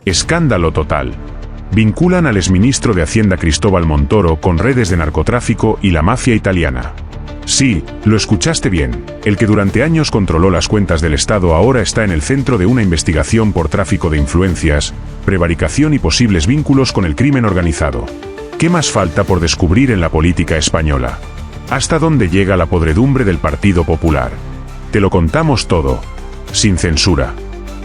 Escándalo total. Vinculan al exministro de Hacienda Cristóbal Montoro con redes de narcotráfico y la mafia italiana. Sí, lo escuchaste bien. El que durante años controló las cuentas del Estado ahora está en el centro de una investigación por tráfico de influencias, prevaricación y posibles vínculos con el crimen organizado. ¿Qué más falta por descubrir en la política española? ¿Hasta dónde llega la podredumbre del Partido Popular? Te lo contamos todo, sin censura.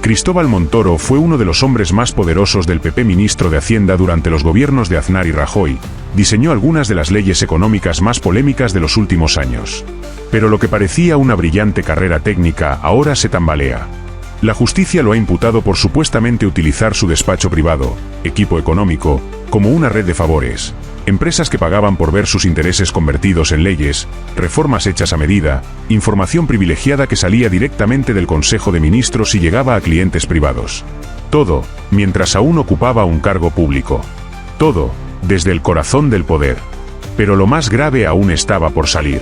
Cristóbal Montoro fue uno de los hombres más poderosos del PP, ministro de Hacienda durante los gobiernos de Aznar y Rajoy. Diseñó algunas de las leyes económicas más polémicas de los últimos años. Pero lo que parecía una brillante carrera técnica ahora se tambalea. La justicia lo ha imputado por supuestamente utilizar su despacho privado, equipo económico, como una red de favores. Empresas que pagaban por ver sus intereses convertidos en leyes, reformas hechas a medida, información privilegiada que salía directamente del Consejo de Ministros y llegaba a clientes privados. Todo, mientras aún ocupaba un cargo público. Todo, desde el corazón del poder. Pero lo más grave aún estaba por salir.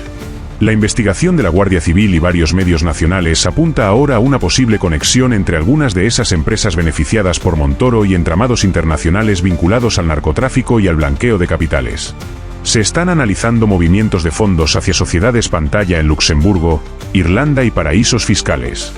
La investigación de la Guardia Civil y varios medios nacionales apunta ahora a una posible conexión entre algunas de esas empresas beneficiadas por Montoro y entramados internacionales vinculados al narcotráfico y al blanqueo de capitales. Se están analizando movimientos de fondos hacia sociedades pantalla en Luxemburgo, Irlanda y paraísos fiscales.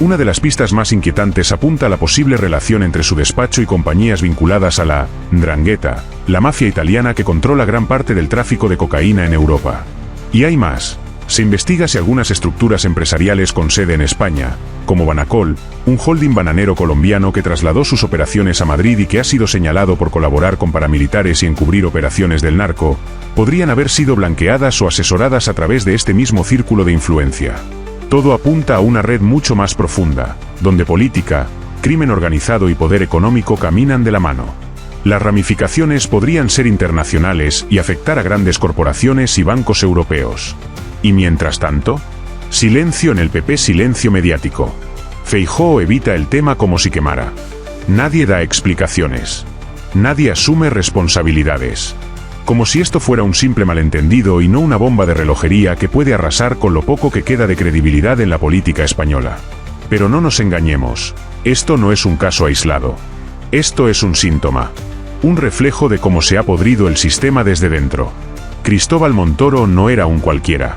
Una de las pistas más inquietantes apunta a la posible relación entre su despacho y compañías vinculadas a la 'ndrangheta, la mafia italiana que controla gran parte del tráfico de cocaína en Europa. Y hay más. Se investiga si algunas estructuras empresariales con sede en España, como Banacol, un holding bananero colombiano que trasladó sus operaciones a Madrid y que ha sido señalado por colaborar con paramilitares y encubrir operaciones del narco, podrían haber sido blanqueadas o asesoradas a través de este mismo círculo de influencia. Todo apunta a una red mucho más profunda, donde política, crimen organizado y poder económico caminan de la mano. Las ramificaciones podrían ser internacionales y afectar a grandes corporaciones y bancos europeos. Y mientras tanto, silencio en el PP, silencio mediático. Feijóo evita el tema como si quemara. Nadie da explicaciones. Nadie asume responsabilidades. Como si esto fuera un simple malentendido y no una bomba de relojería que puede arrasar con lo poco que queda de credibilidad en la política española. Pero no nos engañemos, esto no es un caso aislado. Esto es un síntoma. Un reflejo de cómo se ha podrido el sistema desde dentro. Cristóbal Montoro no era un cualquiera.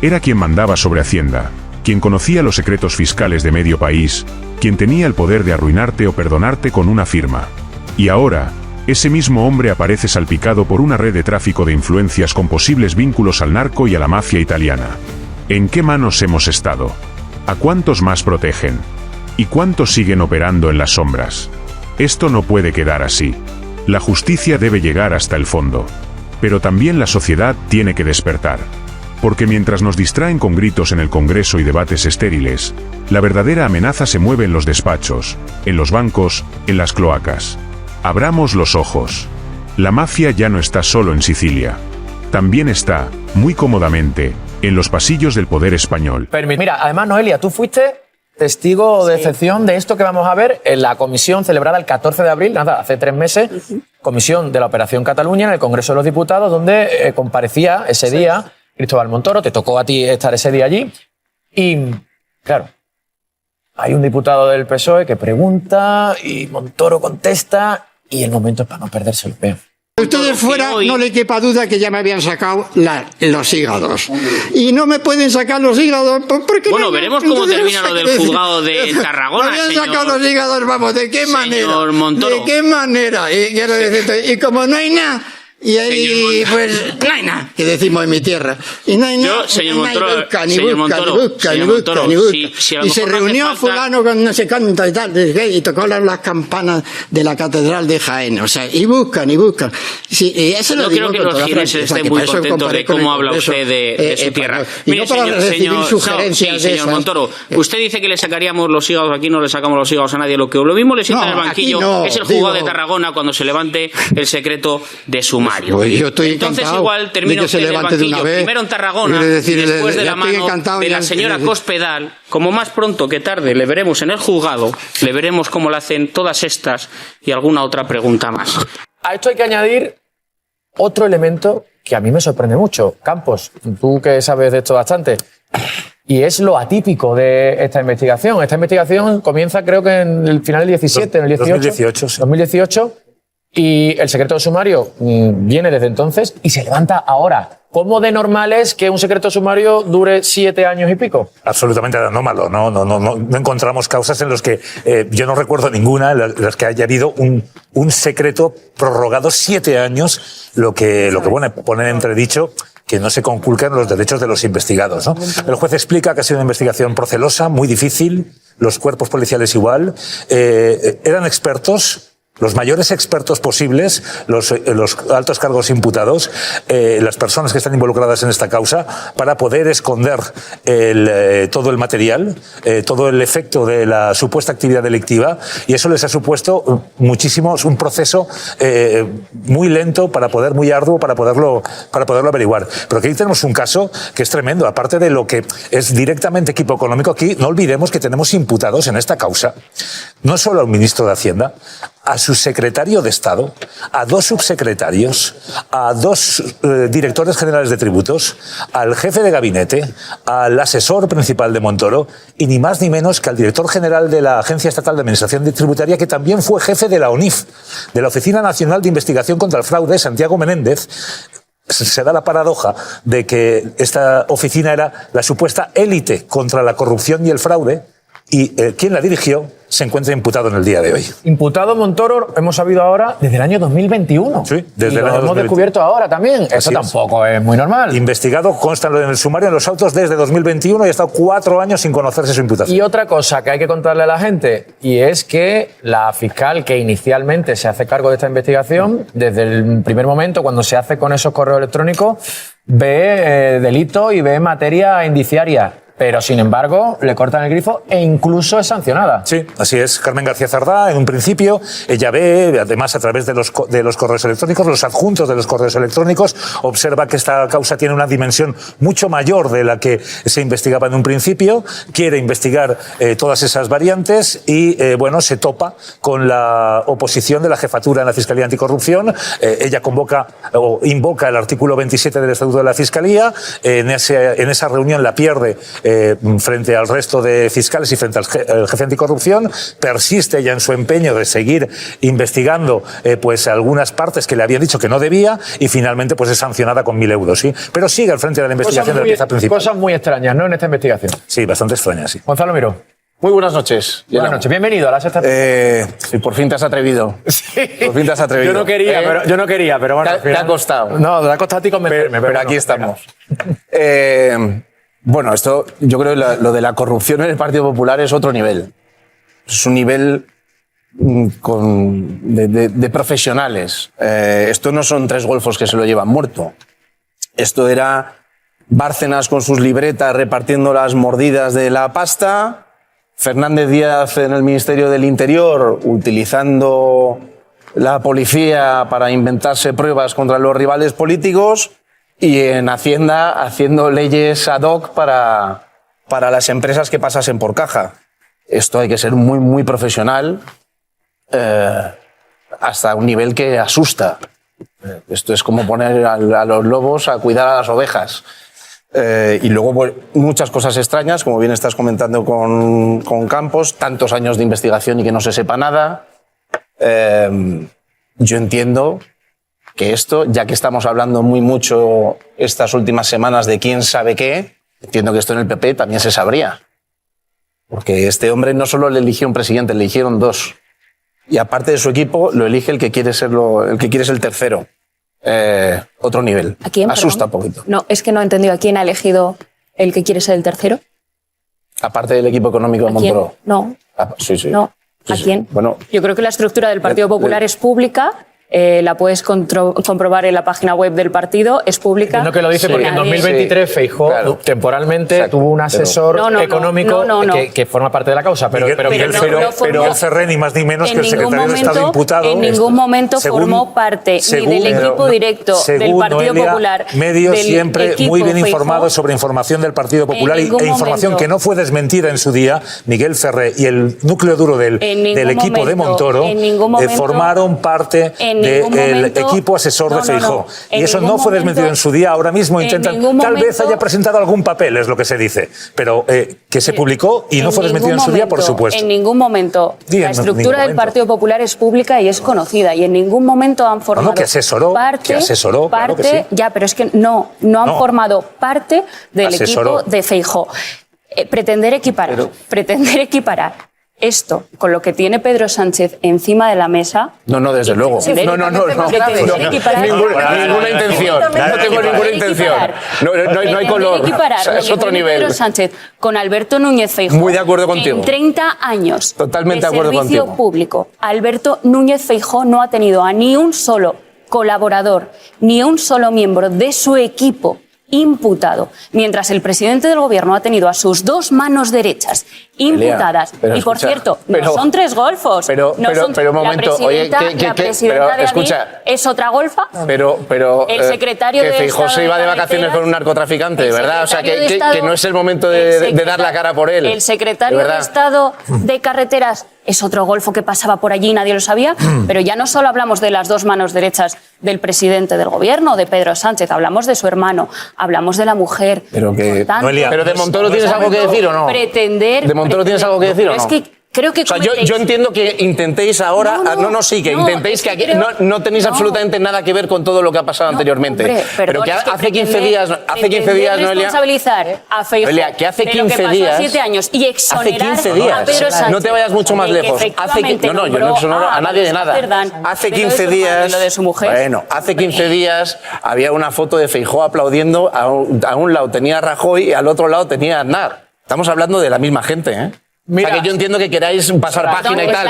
Era quien mandaba sobre Hacienda, quien conocía los secretos fiscales de medio país, quien tenía el poder de arruinarte o perdonarte con una firma. Y ahora, ese mismo hombre aparece salpicado por una red de tráfico de influencias con posibles vínculos al narco y a la mafia italiana. ¿En qué manos hemos estado? ¿A cuántos más protegen? ¿Y cuántos siguen operando en las sombras? Esto no puede quedar así. La justicia debe llegar hasta el fondo. Pero también la sociedad tiene que despertar. Porque mientras nos distraen con gritos en el Congreso y debates estériles, la verdadera amenaza se mueve en los despachos, en los bancos, en las cloacas. Abramos los ojos. La mafia ya no está solo en Sicilia. También está, muy cómodamente, en los pasillos del poder español. Mira, además, Noelia, tú fuiste testigo de excepción de esto que vamos a ver en la comisión celebrada el 14 de abril, nada, hace 3 meses, comisión de la Operación Cataluña en el Congreso de los Diputados, donde comparecía ese día Cristóbal Montoro. Te tocó a ti estar ese día allí. Y, claro, hay un diputado del PSOE que pregunta y Montoro contesta y el momento es para no perderse el peo. Ustedes fuera, no le quepa duda que ya me habían sacado los hígados. Y no me pueden sacar los hígados porque... Bueno, veremos cómo termina lo del juzgado de Tarragona, me habían señor. sacado los hígados, vamos, ¿de qué manera? Señor Montoro. ¿De qué manera? Y quiero decirte, y como no hay nada... Y ahí, pues, no hay nada, que decimos en mi tierra. Y no hay nada. Yo, señor Montoro, y se reunió fulano con no sé cuánto y tal, y tocó las campanas de la catedral de Jaén. O sea, y buscan. Sí, y eso lo digo. Yo creo que los jienenses estén muy contentos de cómo habla usted de su tierra. Mire, señor Montoro, usted dice que le sacaríamos los hígados, aquí no le sacamos los hígados a nadie. Lo mismo le sienta en el banquillo es el juzgado de Tarragona cuando se levante el secreto de su Pues yo estoy entonces encantado igual termina de que se usted en el levante de una banquillo, vez. primero en Tarragona y después de la mano de la señora Cospedal, como más pronto que tarde le veremos en el juzgado, le veremos cómo le hacen todas estas y alguna otra pregunta más. A esto hay que añadir otro elemento que a mí me sorprende mucho. Campos, tú que sabes de esto bastante, Y es lo atípico de esta investigación. Esta investigación comienza, creo que en el final del 17, en el 18. 2018, sí. 2018. Y el secreto sumario viene desde entonces y se levanta ahora. ¿Cómo de normal es que un secreto sumario dure 7 años y pico? Absolutamente anómalo. No encontramos causas en las que yo no recuerdo ninguna en las que haya habido un secreto prorrogado 7 años, lo que pone en entredicho que no se conculcan los derechos de los investigados, ¿no? El juez explica que ha sido una investigación procelosa, muy difícil, los cuerpos policiales igual, eran expertos, los mayores expertos posibles, los altos cargos imputados, las personas que están involucradas en esta causa, para poder esconder todo el material, todo el efecto de la supuesta actividad delictiva, y eso les ha supuesto un proceso muy lento, muy arduo, para poderlo averiguar. Pero aquí tenemos un caso que es tremendo, aparte de lo que es directamente equipo económico. Aquí no olvidemos que tenemos imputados en esta causa, no solo al ministro de Hacienda, a su secretario de Estado, a 2 subsecretarios, a 2 directores generales de tributos, al jefe de gabinete, al asesor principal de Montoro y ni más ni menos que al director general de la Agencia Estatal de Administración Tributaria, que también fue jefe de la ONIF, de la Oficina Nacional de Investigación contra el Fraude, Santiago Menéndez. Se da la paradoja de que esta oficina era la supuesta élite contra la corrupción y el fraude, y quien la dirigió se encuentra imputado en el día de hoy. Imputado Montoro, hemos sabido ahora, desde el año 2021. Sí, desde y el año lo hemos 2021. descubierto ahora también. Eso Así tampoco es muy normal. Investigado, consta en el sumario, en los autos desde 2021, y ha estado 4 años sin conocerse su imputación. Y otra cosa que hay que contarle a la gente, y es que la fiscal que inicialmente se hace cargo de esta investigación, desde el primer momento, cuando se hace con esos correos electrónicos, ve delito y ve materia indiciaria. Pero, sin embargo, le cortan el grifo e incluso es sancionada. Sí, así es. Carmen García Cerdá, en un principio, ella ve, además, a través de los correos electrónicos, los adjuntos de los correos electrónicos, observa que esta causa tiene una dimensión mucho mayor de la que se investigaba en un principio, quiere investigar todas esas variantes y, se topa con la oposición de la jefatura en la Fiscalía Anticorrupción. Ella invoca el artículo 27 del Estatuto de la Fiscalía. En esa reunión la pierde frente al resto de fiscales y frente al jefe anticorrupción. Persiste ella en su empeño de seguir investigando algunas partes que le habían dicho que no debía, y finalmente es sancionada con 1.000 euros. ¿sí? Pero sigue al frente de la investigación de la pieza principal. Cosas muy extrañas, ¿no?, en esta investigación. Sí, bastante extrañas, sí. Gonzalo Miró. Muy buenas noches. Buenas noches. Bienvenido a la sexta. Sí, por fin te has atrevido. Sí. Por fin te has atrevido. Yo no quería, pero bueno. Te ha costado. No, te ha costado a ti convencerme. Pero aquí estamos. Bueno, esto, yo creo que lo de la corrupción en el Partido Popular es otro nivel. Es un nivel de profesionales. Esto no son 3 golfos que se lo llevan muerto. Esto era Bárcenas con sus libretas repartiendo las mordidas de la pasta, Fernández Díaz en el Ministerio del Interior utilizando la policía para inventarse pruebas contra los rivales políticos, y en Hacienda haciendo leyes ad hoc para las empresas que pasasen por caja. Esto hay que ser muy, muy profesional, hasta un nivel que asusta. Esto es como poner a los lobos a cuidar a las ovejas. Y luego muchas cosas extrañas, como bien estás comentando con Campos, tantos años de investigación y que no se sepa nada. Yo entiendo que esto, ya que estamos hablando muy mucho estas últimas semanas de quién sabe qué, entiendo que esto en el PP también se sabría. Porque este hombre no solo le eligió un presidente, le eligieron 2. Y aparte de su equipo, lo elige el que quiere ser el tercero. Otro nivel. ¿A quién? Asusta un poquito. No, es que no he entendido. ¿A quién ha elegido el que quiere ser el tercero? Aparte del equipo económico de Montoro. No. Sí. No. Sí, ¿A quién? Bueno, yo creo que la estructura del Partido Popular es pública. La puedes comprobar en la página web del partido, es pública. No, que lo dice porque en 2023 Feijóo temporalmente tuvo un asesor económico que forma parte de la causa, pero Miguel Ferrer, ni más ni menos que el secretario de Estado imputado. En ningún momento formó parte ni del equipo directo del Partido Popular. Medios siempre muy bien informados sobre información del Partido Popular e información que no fue desmentida en su día. Miguel Ferrer y el núcleo duro del equipo de Montoro formaron parte del equipo asesor de Feijóo. Y eso no fue desmentido en su día. Ahora mismo intentan, tal vez haya presentado algún papel, es lo que se dice. Pero que se publicó y no fue desmentido en su día, por supuesto. En ningún momento. La estructura del Partido Popular es pública y es conocida. Y en ningún momento han formado que asesoró, claro que sí. Ya, pero es que no han formado parte del equipo de Feijóo. Pretender equiparar esto con lo que tiene Pedro Sánchez encima de la mesa. No, desde luego. No. Ninguna intención. No tengo ninguna intención. No hay color. Es otro nivel. Pedro Sánchez con Alberto Núñez Feijóo. Muy de acuerdo contigo. En 30 años totalmente de de acuerdo servicio contigo. público, Alberto Núñez Feijóo no ha tenido a ni un solo colaborador, ni un solo miembro de su equipo imputado, mientras el presidente del gobierno ha tenido a sus dos manos derechas imputadas. Pero y por escucha, cierto, no son tres golfos. Pero un momento, la presidenta de Adif es otra golfa. Pero el secretario que de Feijóo Estado se iba de de vacaciones carreteras, con un narcotraficante, ¿verdad? O sea, que no es el momento el de dar la cara por él. El secretario de Estado de Carreteras es otro golfo que pasaba por allí y nadie lo sabía, pero ya no solo hablamos de las dos manos derechas del presidente del gobierno, de Pedro Sánchez, hablamos de su hermano, hablamos de la mujer. Pero Noelia, ¿pero de Montoro tienes algo que decir o no? ¿De Montoro tienes algo que decir o no? Es que creo que yo entiendo que intentéis ahora... intentéis que aquí no tenéis absolutamente nada que ver con todo lo que ha pasado anteriormente. Hombre, pero que hace 15 días, Noelia... responsabilizar a Feijóo que hace 15 de lo que pasó días... 7 años y exonerar hace 15 días, a Pedro Sánchez. No te vayas mucho más lejos. Yo no exonero a nadie de nada. Hace 15 días... Lo de su mujer. Bueno, hace 15 días había una foto de Feijóo aplaudiendo. A un lado tenía a Rajoy y al otro lado tenía a Aznar. Estamos hablando de la misma gente, ¿eh? Mira, o sea, que yo entiendo que queráis pasar página y tal,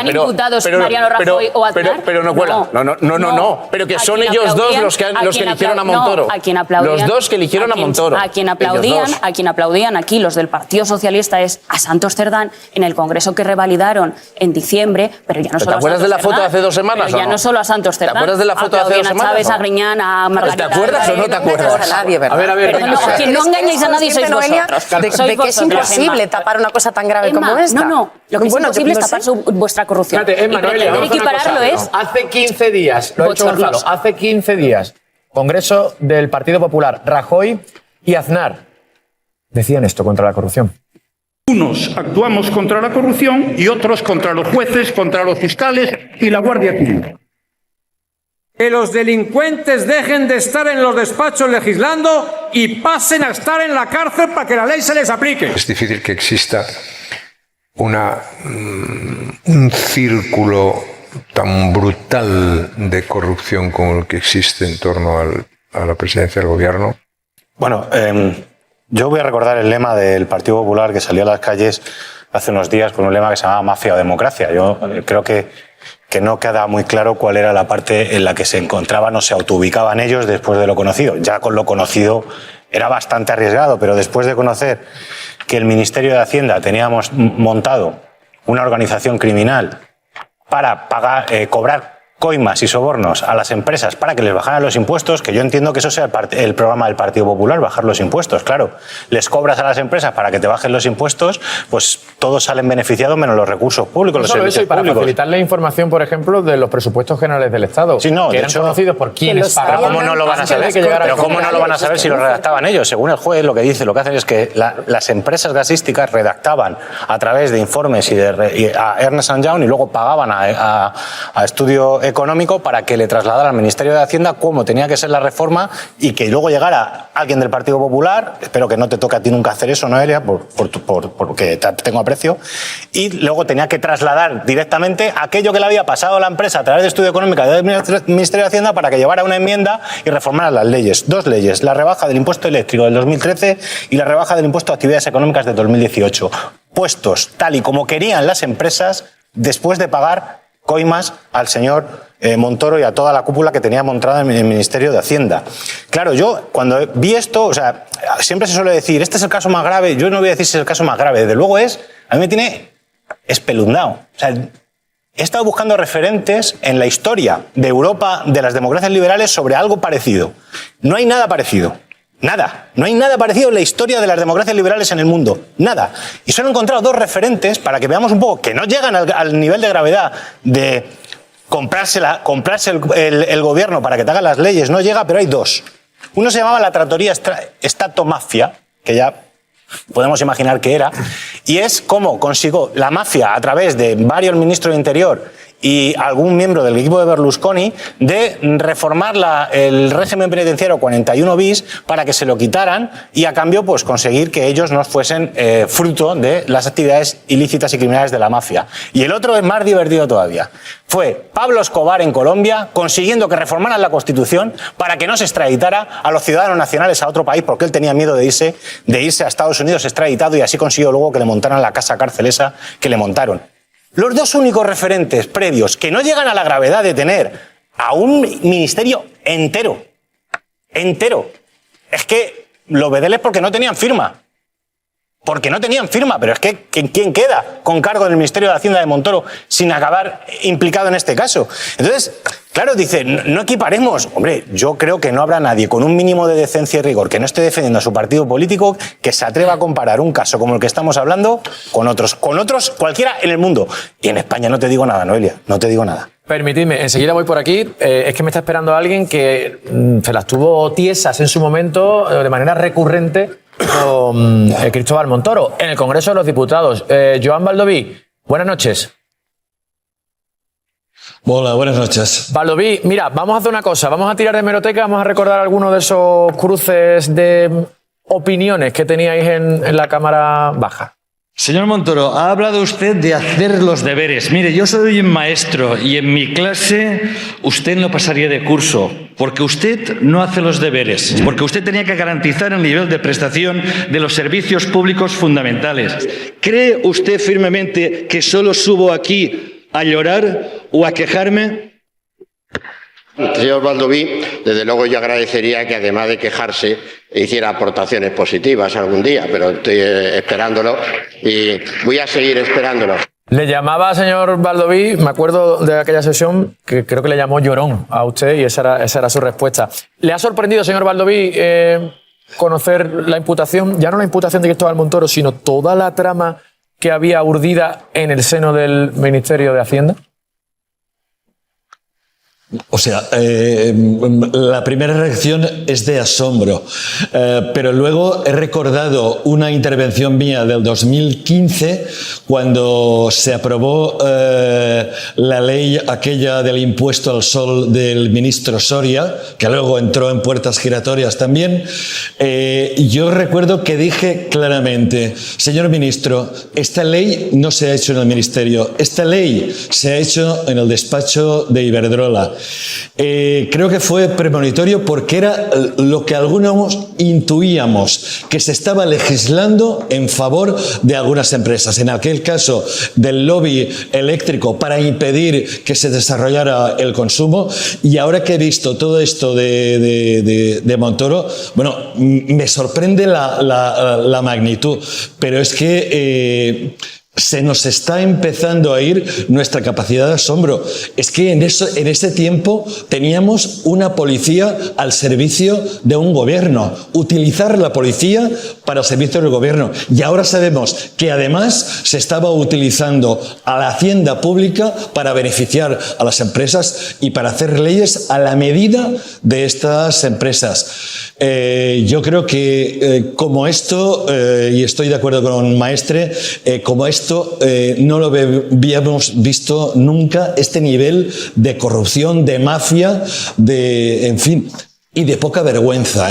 pero Mariano Rajoy o Aznar. pero no cuela. No. Pero que son ellos dos los que eligieron a Montoro. A quien aplaudían, los dos que eligieron a Montoro. A quien aplaudían aquí los del Partido Socialista es a Santos Cerdán en el Congreso que revalidaron en diciembre, pero ya no solo a Santos Cerdán. ¿Te acuerdas de la foto de hace 2 semanas? Pero ya no solo a Santos Cerdán. ¿Te acuerdas de la foto de hace 2 semanas? A Chávez, a Griñán, a Margarita. ¿Te acuerdas o no te acuerdas? A nadie, ¿verdad? A ver. Quien no engañéis a nadie sois vosotros. De que es imposible tapar una cosa tan grave como esta. No. Lo que es imposible es tapar vuestra corrupción. Fíjate, Noelia, pretender equipararlo es... Hace 15 días, lo ha dicho Gonzalo, hace 15 días, Congreso del Partido Popular, Rajoy y Aznar decían esto contra la corrupción. Unos actuamos contra la corrupción y otros contra los jueces, contra los fiscales y la Guardia Civil. Que los delincuentes dejen de estar en los despachos legislando y pasen a estar en la cárcel para que la ley se les aplique. Es difícil que exista un círculo tan brutal de corrupción como el que existe en torno a la presidencia del gobierno. Bueno, yo voy a recordar el lema del Partido Popular que salió a las calles hace unos días con un lema que se llamaba Mafia o Democracia. Yo creo que no queda muy claro cuál era la parte en la que se encontraban o se autoubicaban ellos después de lo conocido. Ya con lo conocido era bastante arriesgado, pero después de conocer que el Ministerio de Hacienda teníamos montado una organización criminal para cobrar coimas y sobornos a las empresas para que les bajaran los impuestos, que yo entiendo que eso sea el programa del Partido Popular, bajar los impuestos. Claro, les cobras a las empresas para que te bajen los impuestos, pues todos salen beneficiados menos los recursos públicos, los servicios públicos. Para facilitarle información, por ejemplo, de los presupuestos generales del Estado, sí, no, que eran conocidos por quienes pagaban. Pero ¿cómo no lo van a saber? Pero ¿cómo no lo van a saber si lo redactaban ellos? Según el juez, lo que hacen es que las empresas gasísticas redactaban a través de informes a Ernst & Young y luego pagaban a Estudio Económico para que le trasladara al Ministerio de Hacienda cómo tenía que ser la reforma y que luego llegara alguien del Partido Popular, espero que no te toque a ti nunca hacer eso, Noelia, porque te tengo aprecio, y luego tenía que trasladar directamente aquello que le había pasado a la empresa a través de Estudio Económico del Ministerio de Hacienda para que llevara una enmienda y reformara las leyes. 2 leyes, la rebaja del impuesto eléctrico del 2013 y la rebaja del impuesto a actividades económicas del 2018. Puestos tal y como querían las empresas después de pagar coimas al señor Montoro y a toda la cúpula que tenía montada en el Ministerio de Hacienda. Claro, yo cuando vi esto, o sea, siempre se suele decir, este es el caso más grave, yo no voy a decir si es el caso más grave, desde luego a mí me tiene espeluznado. O sea, he estado buscando referentes en la historia de Europa, de las democracias liberales, sobre algo parecido. No hay nada parecido. Nada. No hay nada parecido en la historia de las democracias liberales en el mundo. Nada. Y solo he encontrado 2 referentes para que veamos un poco que no llegan al nivel de gravedad de comprarse el gobierno para que te haga las leyes no llega, pero hay dos. Uno se llamaba la Trattoria Stato Mafia, que ya podemos imaginar qué era, y es cómo consiguió la mafia a través de varios ministros de Interior y algún miembro del equipo de Berlusconi de reformar el régimen penitenciario 41 bis para que se lo quitaran y a cambio pues conseguir que ellos no fuesen fruto de las actividades ilícitas y criminales de la mafia. Y el otro es más divertido todavía. Fue Pablo Escobar en Colombia consiguiendo que reformaran la Constitución para que no se extraditara a los ciudadanos nacionales a otro país porque él tenía miedo de irse a Estados Unidos extraditado y así consiguió luego que le montaran la casa cárcel esa que le montaron. Los dos únicos referentes previos que no llegan a la gravedad de tener a un ministerio entero, es que los bedeles porque no tenían firma. Pero es que ¿quién queda con cargo del Ministerio de Hacienda de Montoro sin acabar implicado en este caso? Entonces, claro, dice, no equiparemos. Hombre, yo creo que no habrá nadie con un mínimo de decencia y rigor que no esté defendiendo a su partido político que se atreva a comparar un caso como el que estamos hablando con otros cualquiera en el mundo. Y en España no te digo nada, Noelia, no te digo nada. Permitidme, enseguida voy por aquí. Es que me está esperando alguien que se las tuvo tiesas en su momento de manera recurrente con Cristóbal Montoro en el Congreso de los Diputados. Joan Baldoví, buenas noches. Hola, buenas noches. Baldoví, mira, vamos a hacer una cosa. Vamos a tirar de hemeroteca, vamos a recordar algunos de esos cruces de opiniones que teníais en la Cámara Baja. Señor Montoro, ha hablado usted de hacer los deberes. Mire, yo soy un maestro y en mi clase usted no pasaría de curso porque usted no hace los deberes, porque usted tenía que garantizar el nivel de prestación de los servicios públicos fundamentales. ¿Cree usted firmemente que solo subo aquí a llorar o a quejarme? Señor Baldoví, desde luego yo agradecería que además de quejarse hiciera aportaciones positivas algún día, pero estoy esperándolo y voy a seguir esperándolo. Le llamaba, señor Baldoví, me acuerdo de aquella sesión que creo que le llamó llorón a usted y esa era su respuesta. ¿Le ha sorprendido, señor Baldoví, conocer la imputación, ya no la imputación de Cristóbal Montoro, sino toda la trama que había urdida en el seno del Ministerio de Hacienda? O sea, la primera reacción es de asombro, pero luego he recordado una intervención mía del 2015 cuando se aprobó la ley aquella del impuesto al sol del ministro Soria, que luego entró en puertas giratorias también. Yo recuerdo que dije claramente, señor ministro, esta ley no se ha hecho en el ministerio, esta ley se ha hecho en el despacho de Iberdrola. Creo que fue premonitorio porque era lo que algunos intuíamos, que se estaba legislando en favor de algunas empresas. En aquel caso del lobby eléctrico para impedir que se desarrollara el consumo. Y ahora que he visto todo esto de Montoro, bueno, me sorprende la magnitud, pero es que se nos está empezando a ir nuestra capacidad de asombro. Es que en ese tiempo teníamos una policía al servicio de un gobierno, utilizar la policía para el servicio del gobierno. Y ahora sabemos que además se estaba utilizando a la hacienda pública para beneficiar a las empresas y para hacer leyes a la medida de estas empresas. Yo creo que como esto, y estoy de acuerdo con Maestre, como esto no lo habíamos visto nunca, este nivel de corrupción, de mafia, en fin, y de poca vergüenza,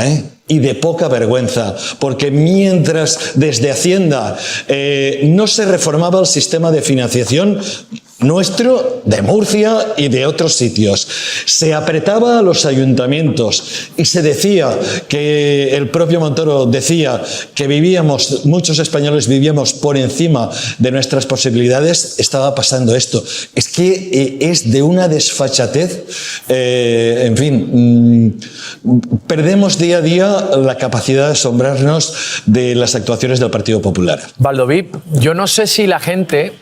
y de poca vergüenza, porque mientras desde Hacienda no se reformaba el sistema de financiación nuestro, de Murcia y de otros sitios, se apretaba a los ayuntamientos y se decía que el propio Montoro decía que muchos españoles vivíamos por encima de nuestras posibilidades, estaba pasando esto. Es que es de una desfachatez, en fin, perdemos día a día la capacidad de asombrarnos de las actuaciones del Partido Popular. Baldoví, yo no sé si la gente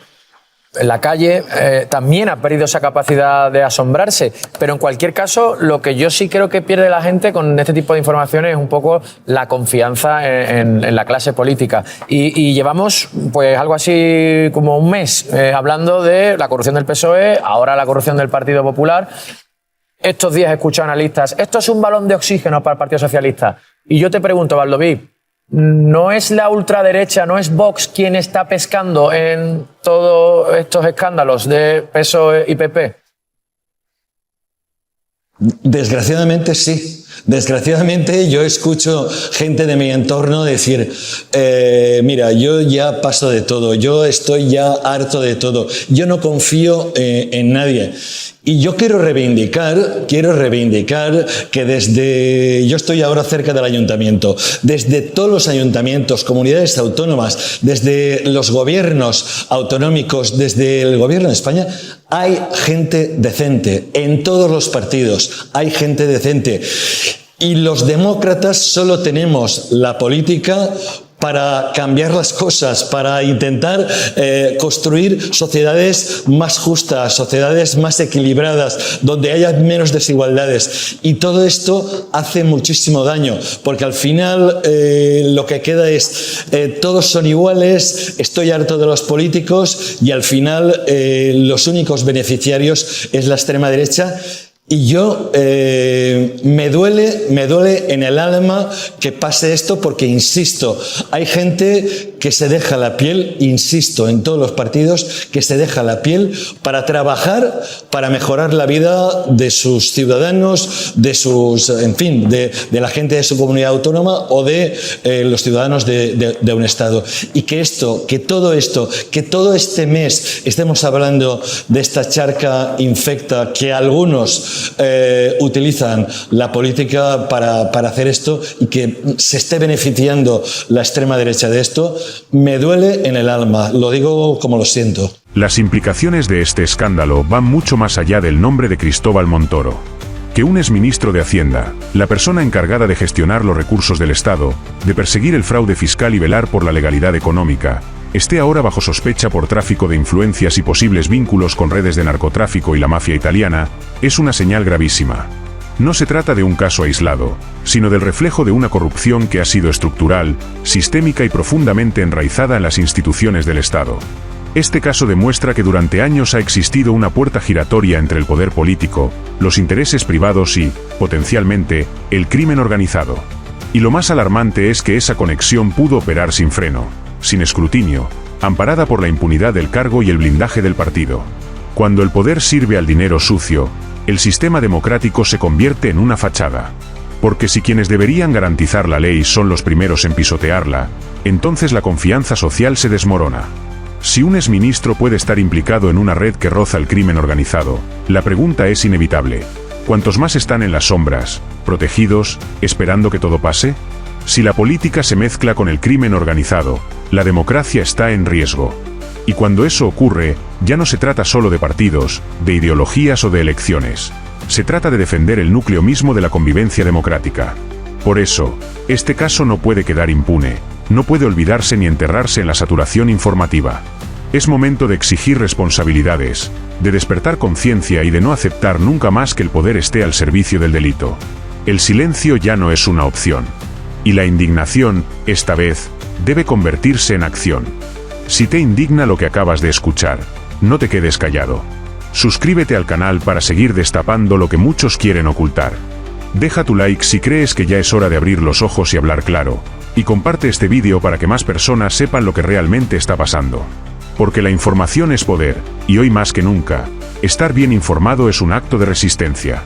en la calle también ha perdido esa capacidad de asombrarse. Pero en cualquier caso, lo que yo sí creo que pierde la gente con este tipo de informaciones es un poco la confianza en la clase política. Y llevamos pues algo así como un mes hablando de la corrupción del PSOE, ahora la corrupción del Partido Popular. Estos días he escuchado analistas, esto es un balón de oxígeno para el Partido Socialista. Y yo te pregunto, Baldoví, ¿no es la ultraderecha, no es Vox quien está pescando en todos estos escándalos de PSOE y PP? Desgraciadamente sí. Desgraciadamente yo escucho gente de mi entorno decir, mira, yo ya paso de todo, yo estoy ya harto de todo, yo no confío en nadie. Y yo quiero reivindicar que desde, yo estoy ahora cerca del ayuntamiento, desde todos los ayuntamientos, comunidades autónomas, desde los gobiernos autonómicos, desde el gobierno de España, hay gente decente, en todos los partidos hay gente decente. Y los demócratas solo tenemos la política para cambiar las cosas, para intentar construir sociedades más justas, sociedades más equilibradas, donde haya menos desigualdades. Y todo esto hace muchísimo daño, porque al final lo que queda es todos son iguales, estoy harto de los políticos y al final los únicos beneficiarios es la extrema derecha. Y yo, me duele en el alma que pase esto porque, insisto, hay gente que se deja la piel, insisto, en todos los partidos, que se deja la piel para trabajar, para mejorar la vida de sus ciudadanos, de sus, en fin, de la gente de su comunidad autónoma o de los ciudadanos de un Estado. Y que todo este mes estemos hablando de esta charca infecta que algunos utilizan la política para hacer esto y que se esté beneficiando la extrema derecha de esto, me duele en el alma, lo digo como lo siento. Las implicaciones de este escándalo van mucho más allá del nombre de Cristóbal Montoro. Que un exministro de Hacienda, la persona encargada de gestionar los recursos del Estado, de perseguir el fraude fiscal y velar por la legalidad económica, esté ahora bajo sospecha por tráfico de influencias y posibles vínculos con redes de narcotráfico y la mafia italiana, es una señal gravísima. No se trata de un caso aislado, sino del reflejo de una corrupción que ha sido estructural, sistémica y profundamente enraizada en las instituciones del Estado. Este caso demuestra que durante años ha existido una puerta giratoria entre el poder político, los intereses privados y, potencialmente, el crimen organizado. Y lo más alarmante es que esa conexión pudo operar sin freno, sin escrutinio, amparada por la impunidad del cargo y el blindaje del partido. Cuando el poder sirve al dinero sucio, el sistema democrático se convierte en una fachada. Porque si quienes deberían garantizar la ley son los primeros en pisotearla, entonces la confianza social se desmorona. Si un exministro puede estar implicado en una red que roza el crimen organizado, la pregunta es inevitable. ¿Cuántos más están en las sombras, protegidos, esperando que todo pase? Si la política se mezcla con el crimen organizado, la democracia está en riesgo. Y cuando eso ocurre, ya no se trata solo de partidos, de ideologías o de elecciones. Se trata de defender el núcleo mismo de la convivencia democrática. Por eso, este caso no puede quedar impune, no puede olvidarse ni enterrarse en la saturación informativa. Es momento de exigir responsabilidades, de despertar conciencia y de no aceptar nunca más que el poder esté al servicio del delito. El silencio ya no es una opción. Y la indignación, esta vez, debe convertirse en acción. Si te indigna lo que acabas de escuchar, no te quedes callado. Suscríbete al canal para seguir destapando lo que muchos quieren ocultar. Deja tu like si crees que ya es hora de abrir los ojos y hablar claro, y comparte este vídeo para que más personas sepan lo que realmente está pasando. Porque la información es poder, y hoy más que nunca, estar bien informado es un acto de resistencia.